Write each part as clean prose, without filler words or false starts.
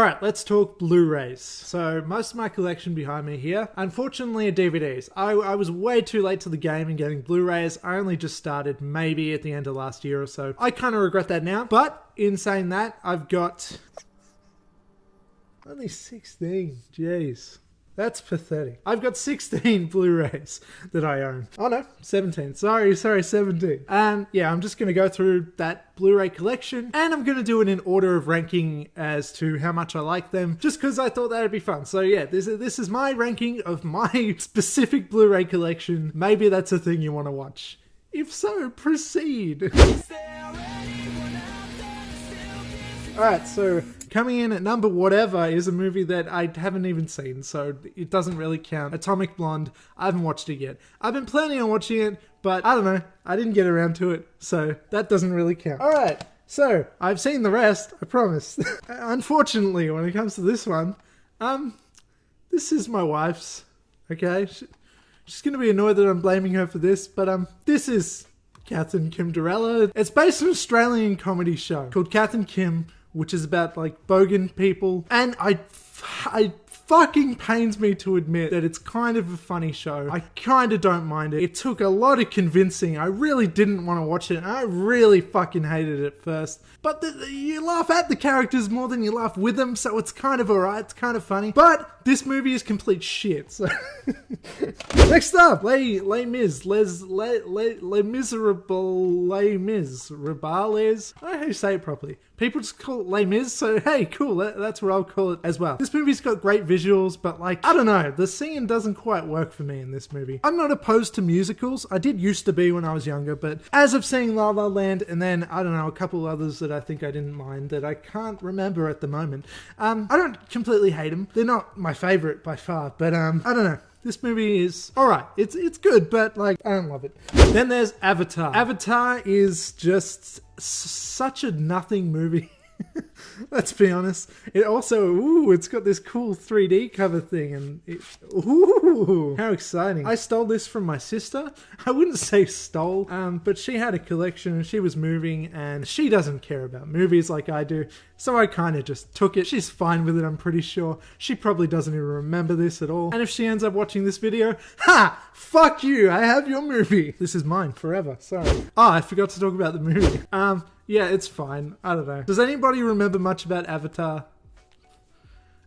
Alright, let's talk Blu-rays. So, most of my collection behind me here, unfortunately, are DVDs. I was way too late to the game in getting Blu-rays. I only just started maybe at the end of last year or so. I kind of regret that now, but in saying that, I've got only 16. Jeez. That's pathetic. I've got 16 Blu-rays that I own. Oh no, 17. Sorry, 17. Yeah, I'm just going to go through that Blu-ray collection, and I'm going to do it in order of ranking as to how much I like them, just because I thought that'd be fun. So yeah, this is my ranking of my specific Blu-ray collection. Maybe that's a thing you want to watch. If so, proceed. Alright, so coming in at number whatever is a movie that I haven't even seen, so it doesn't really count. Atomic Blonde, I haven't watched it yet. I've been planning on watching it, but I don't know, I didn't get around to it, so that doesn't really count. Alright, so I've seen the rest, I promise. Unfortunately, when it comes to this one, this is my wife's, okay? She's gonna be annoyed that I'm blaming her for this, but this is Kath and Kim Dorella. It's based on an Australian comedy show called Kath and Kim, which is about like bogan people, and I fucking pains me to admit that it's kind of a funny show. I kind of don't mind it. It took a lot of convincing. I really didn't want to watch it, and I really fucking hated it at first. But you laugh at the characters more than you laugh with them, so it's kind of alright, it's kind of funny. But this movie is complete shit, so... Next up, Les Miserables. I don't know how you say it properly. People just call it Les Mis, so hey, cool, that's what I'll call it as well. This movie's got great visuals, but like, I don't know, the singing doesn't quite work for me in this movie. I'm not opposed to musicals. I did used to be when I was younger, but as of seeing La La Land, and then, I don't know, a couple others that I think I didn't mind that I can't remember at the moment, I don't completely hate them. They're not my favorite by far, but I don't know. This movie is alright. It's good, but like, I don't love it. Then there's Avatar. Avatar is just such a nothing movie. Let's be honest. It also, it's got this cool 3D cover thing, and how exciting. I stole this from my sister. I wouldn't say stole, but she had a collection and she was moving, and she doesn't care about movies like I do, so I kind of just took it. She's fine with it, I'm pretty sure. She probably doesn't even remember this at all, and if she ends up watching this video, ha! Fuck you, I have your movie. This is mine forever, sorry. Oh, I forgot to talk about the movie. Yeah, it's fine. I don't know. Does anybody remember much about Avatar?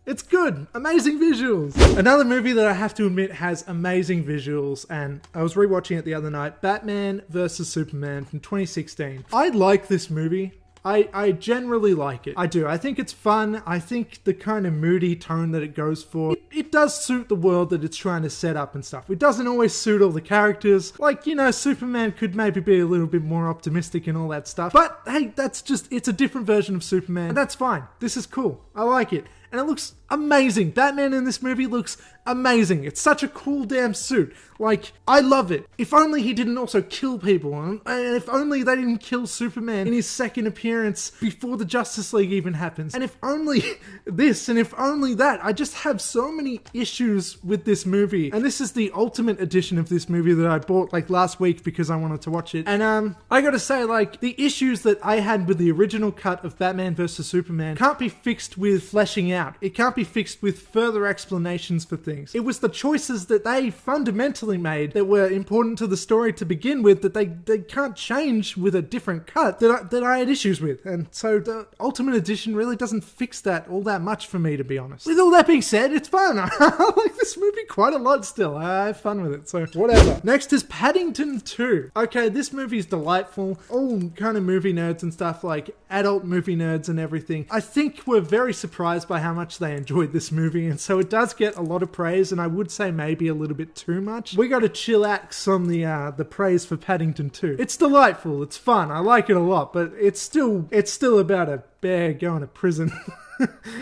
It's good. Amazing visuals. Another movie that I have to admit has amazing visuals, and I was rewatching it the other night, Batman vs Superman from 2016. I like this movie. I generally like it. I do. I think it's fun. I think the kind of moody tone that it goes for, it does suit the world that it's trying to set up and stuff. It doesn't always suit all the characters. Like, you know, Superman could maybe be a little bit more optimistic and all that stuff. But hey, it's a different version of Superman, and that's fine. This is cool. I like it. And it looks amazing. Batman in this movie looks amazing. It's such a cool damn suit. Like, I love it. If only he didn't also kill people, and if only they didn't kill Superman in his second appearance before the Justice League even happens. And if only this, and if only that. I just have so many issues with this movie. And this is the ultimate edition of this movie that I bought like last week because I wanted to watch it. And I gotta say, like, the issues that I had with the original cut of Batman vs Superman can't be fixed with fleshing out. It can't be fixed with further explanations for things. It was the choices that they fundamentally made that were important to the story to begin with that they can't change with a different cut that I had issues with. And so the Ultimate Edition really doesn't fix that all that much for me, to be honest. With all that being said, it's fun. I like this movie quite a lot still. I have fun with it, so whatever. Next is Paddington 2. Okay, this movie is delightful. All kind of movie nerds and stuff, like adult movie nerds and everything, I think were very surprised by how much they enjoyed this movie, and so it does get a lot of praise, and I would say maybe a little bit too much. We got to chillax on the praise for Paddington 2. It's delightful, it's fun, I like it a lot, but it's still about a bear going to prison.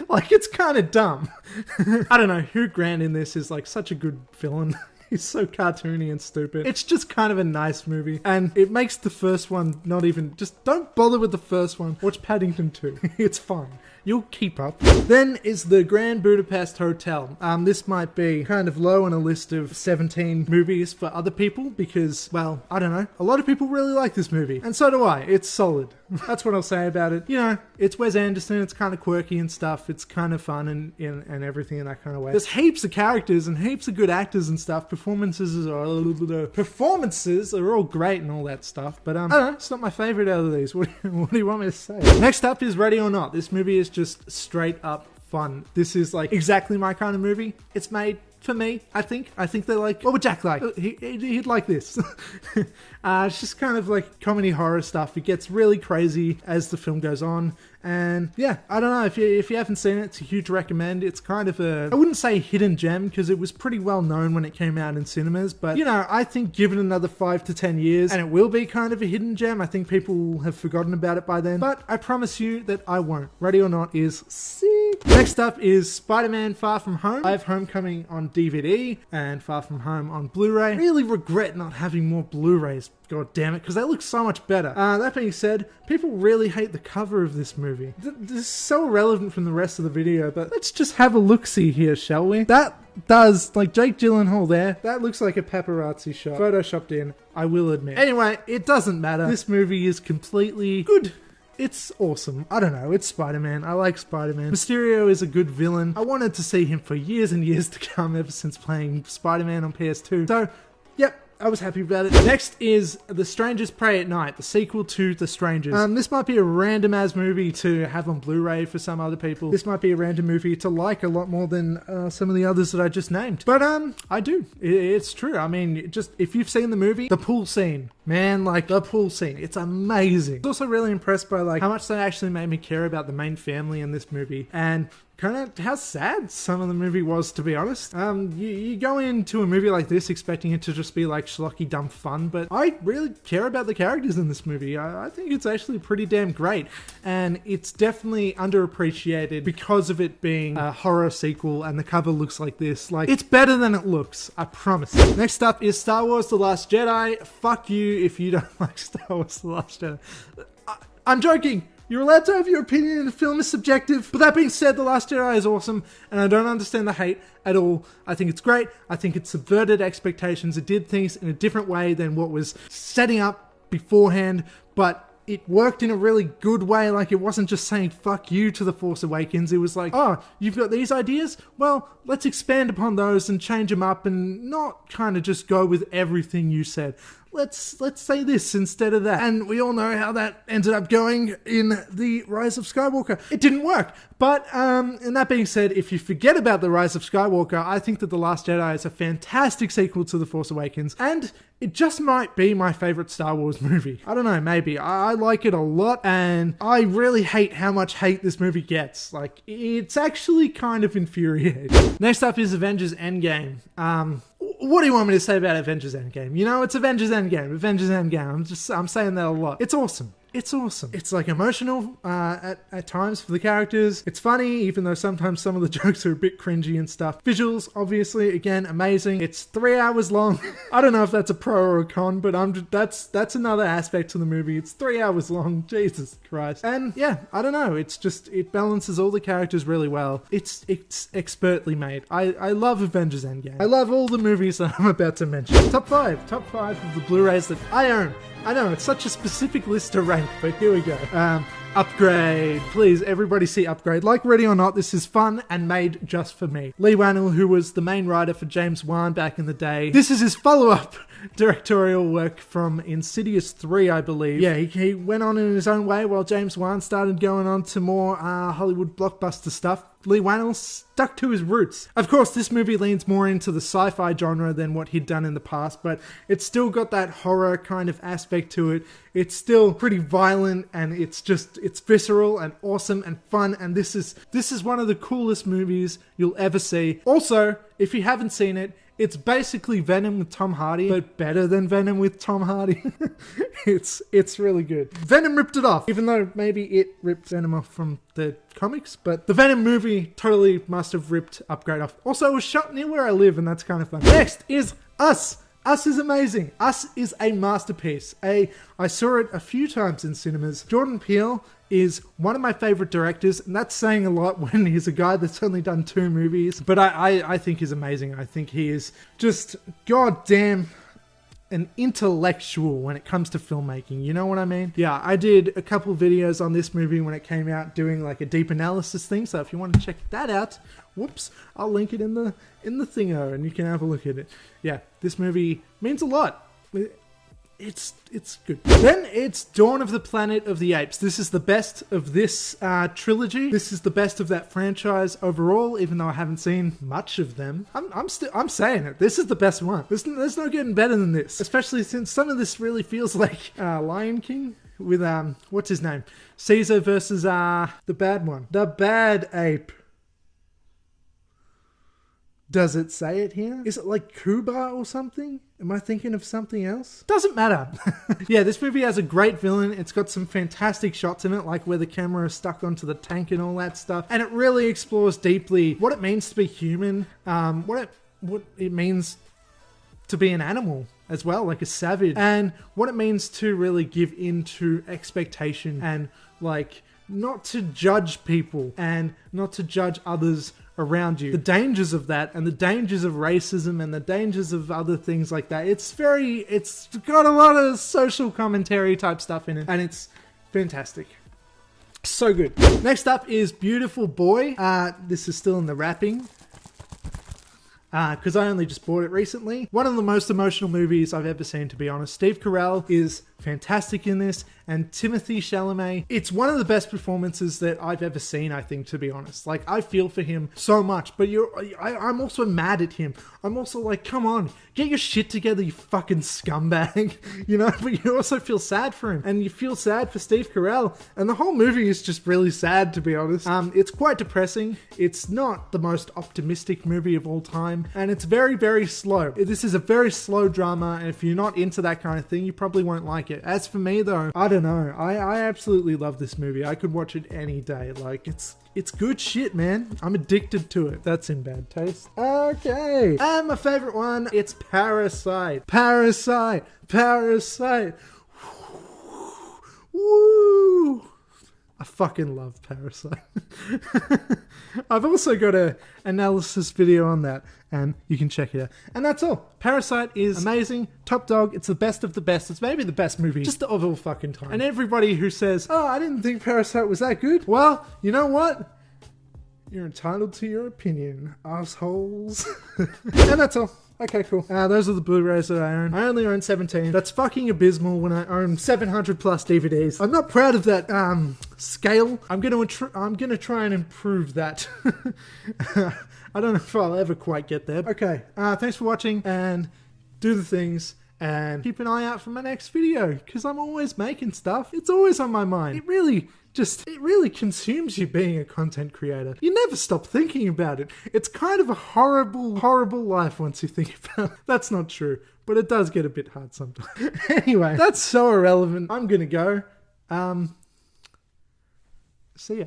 Like, it's kind of dumb. I don't know, Hugh Grant in this is like such a good villain. He's so cartoony and stupid. It's just kind of a nice movie. And it makes the first one not even... Just don't bother with the first one. Watch Paddington 2. It's fine. You'll keep up. Then is the Grand Budapest Hotel. This might be kind of low on a list of 17 movies for other people because, well, I don't know. A lot of people really like this movie, and so do I. It's solid. That's what I'll say about it. You know, it's Wes Anderson. It's kind of quirky and stuff. It's kind of fun and everything in that kind of way. There's heaps of characters and heaps of good actors and stuff. Performances are all great and all that stuff. But I don't know. It's not my favorite out of these. What do you want me to say? Next up is Ready or Not. This movie is just straight up fun. This is like exactly my kind of movie. It's made for me, I think they're like, what would Jack like? He'd like this. It's just kind of like comedy horror stuff. It gets really crazy as the film goes on. And yeah, I don't know, if you haven't seen it, it's a huge recommend. It's kind of I wouldn't say hidden gem because it was pretty well known when it came out in cinemas, but you know, I think given another 5 to 10 years and it will be kind of a hidden gem. I think people will have forgotten about it by then, but I promise you that I won't. Ready or Not is sick. Next up is Spider-Man Far From Home. I have Homecoming on DVD and Far From Home on Blu-ray. Really regret not having more Blu-rays, god damn it, because they look so much better. That being said, people really hate the cover of this movie. This is so irrelevant from the rest of the video, but let's just have a look-see here, shall we? That does, like Jake Gyllenhaal there, that looks like a paparazzi shot. Photoshopped in, I will admit. Anyway, it doesn't matter. This movie is completely good. It's awesome. I don't know, it's Spider-Man. I like Spider-Man. Mysterio is a good villain. I wanted to see him for years and years to come ever since playing Spider-Man on PS2. So, yep. I was happy about it. Next is The Strangers Prey at Night, the sequel to The Strangers. This might be a random ass movie to have on Blu-ray for some other people. This might be a random movie to like a lot more than some of the others that I just named. But I do. It's true. I mean, just if you've seen the movie, the pool scene, man, like the pool scene, it's amazing. I was also really impressed by like how much they actually made me care about the main family in this movie and kind of how sad some of the movie was, to be honest. You go into a movie like this expecting it to just be like schlocky dumb fun, but I really care about the characters in this movie. I think it's actually pretty damn great, and it's definitely underappreciated because of it being a horror sequel and the cover looks like this. Like, it's better than it looks, I promise. Next up is Star Wars The Last Jedi. Fuck you if you don't like Star Wars The Last Jedi. I'm joking. You're allowed to have your opinion, and the film is subjective. But that being said, The Last Jedi is awesome, and I don't understand the hate at all. I think it's great. I think it subverted expectations. It did things in a different way than what was setting up beforehand, but it worked in a really good way. Like, it wasn't just saying fuck you to The Force Awakens. It was like, oh, you've got these ideas? Well, let's expand upon those and change them up and not kind of just go with everything you said. Let's say this instead of that. And we all know how that ended up going in The Rise of Skywalker. It didn't work. But, and that being said, if you forget about The Rise of Skywalker, I think that The Last Jedi is a fantastic sequel to The Force Awakens. And it just might be my favorite Star Wars movie. I don't know, maybe. I like it a lot, and I really hate how much hate this movie gets. Like, it's actually kind of infuriating. Next up is Avengers Endgame. What do you want me to say about Avengers Endgame? You know, it's Avengers Endgame. Avengers Endgame. I'm saying that a lot. It's awesome. It's awesome. It's like emotional at times for the characters. It's funny, even though sometimes some of the jokes are a bit cringy and stuff. Visuals, obviously, again, amazing. It's 3 hours long. I don't know if that's a pro or a con, but that's another aspect to the movie. It's 3 hours long. Jesus Christ. And yeah, I don't know. It's just, it balances all the characters really well. It's expertly made. I love Avengers Endgame. I love all the movies that I'm about to mention. Top 5 of the Blu-rays that I own. I know, it's such a specific list to rank, but here we go. Upgrade. Please, everybody see Upgrade. Like Ready or Not, this is fun and made just for me. Leigh Whannell, who was the main writer for James Wan back in the day. This is his follow-up directorial work from Insidious 3, I believe. Yeah, he went on in his own way while James Wan started going on to more Hollywood blockbuster stuff. Leigh Whannell stuck to his roots. Of course, this movie leans more into the sci-fi genre than what he'd done in the past, but it's still got that horror kind of aspect to it. It's still pretty violent, and it's visceral and awesome and fun, and this is one of the coolest movies you'll ever see. Also, if you haven't seen it, it's basically Venom with Tom Hardy, but better than Venom with Tom Hardy. It's really good. Venom ripped it off, even though maybe it ripped Venom off from the comics, but the Venom movie totally must have ripped Upgrade off. Also, it was shot near where I live, and that's kind of fun. Next is Us. Us is amazing. Us is a masterpiece. I saw it a few times in cinemas. Jordan Peele is one of my favorite directors, and that's saying a lot when he's a guy that's only done 2 movies. But I think he's amazing. I think he is just goddamn an intellectual when it comes to filmmaking. You know what I mean? Yeah, I did a couple videos on this movie when it came out, doing like a deep analysis thing. So if you want to check that out, whoops, I'll link it in the thingo, and you can have a look at it. Yeah, this movie means a lot. It's good. Then it's Dawn of the Planet of the Apes. This is the best of this trilogy. This is the best of that franchise overall, even though I haven't seen much of them. I'm saying it. This is the best one. There's no getting better than this, especially since some of this really feels like Lion King with what's his name? Caesar versus the bad one, the bad ape. Does it say it here? Is it like Cuba or something? Am I thinking of something else? Doesn't matter. Yeah, this movie has a great villain. It's got some fantastic shots in it, like where the camera is stuck onto the tank and all that stuff. And it really explores deeply what it means to be human, what it means to be an animal as well, like a savage, and what it means to really give in to expectation and like not to judge people and not to judge others around you. The dangers of that, and the dangers of racism, and the dangers of other things like that. It's got a lot of social commentary type stuff in it, and it's fantastic. So good. Next up is Beautiful Boy. This is still in the wrapping, because I only just bought it recently. One of the most emotional movies I've ever seen, to be honest. Steve Carell is fantastic in this, and Timothée Chalamet. It's one of the best performances that I've ever seen, I think, to be honest. Like, I feel for him so much, but I'm also mad at him. I'm also like, come on, get your shit together, you fucking scumbag. You know, but you also feel sad for him, and you feel sad for Steve Carell, and the whole movie is just really sad, to be honest. It's quite depressing. It's not the most optimistic movie of all time, and it's very, very slow. This is a very slow drama, and if you're not into that kind of thing, you probably won't like it. As for me though, I don't know. I absolutely love this movie. I could watch it any day. Like, it's good shit, man. I'm addicted to it. That's in bad taste. Okay. And my favorite one, it's Parasite. Parasite. Parasite. Woo! I fucking love Parasite. I've also got an analysis video on that, and you can check it out. And that's all. Parasite is amazing, top dog. It's the best of the best. It's maybe the best movie just of all fucking time. And everybody who says, oh, I didn't think Parasite was that good, well, you know what? You're entitled to your opinion, assholes. And that's all. Okay, cool. Those are the Blu-rays that I own. I only own 17. That's fucking abysmal when I own 700 plus DVDs. I'm not proud of that scale. I'm gonna try and improve that. I don't know if I'll ever quite get there. Okay, thanks for watching, and do the things, and keep an eye out for my next video, because I'm always making stuff. It's always on my mind. It really consumes you being a content creator. You never stop thinking about it. It's kind of a horrible, horrible life once you think about it. That's not true, but it does get a bit hard sometimes. Anyway, that's so irrelevant. I'm gonna go. See ya.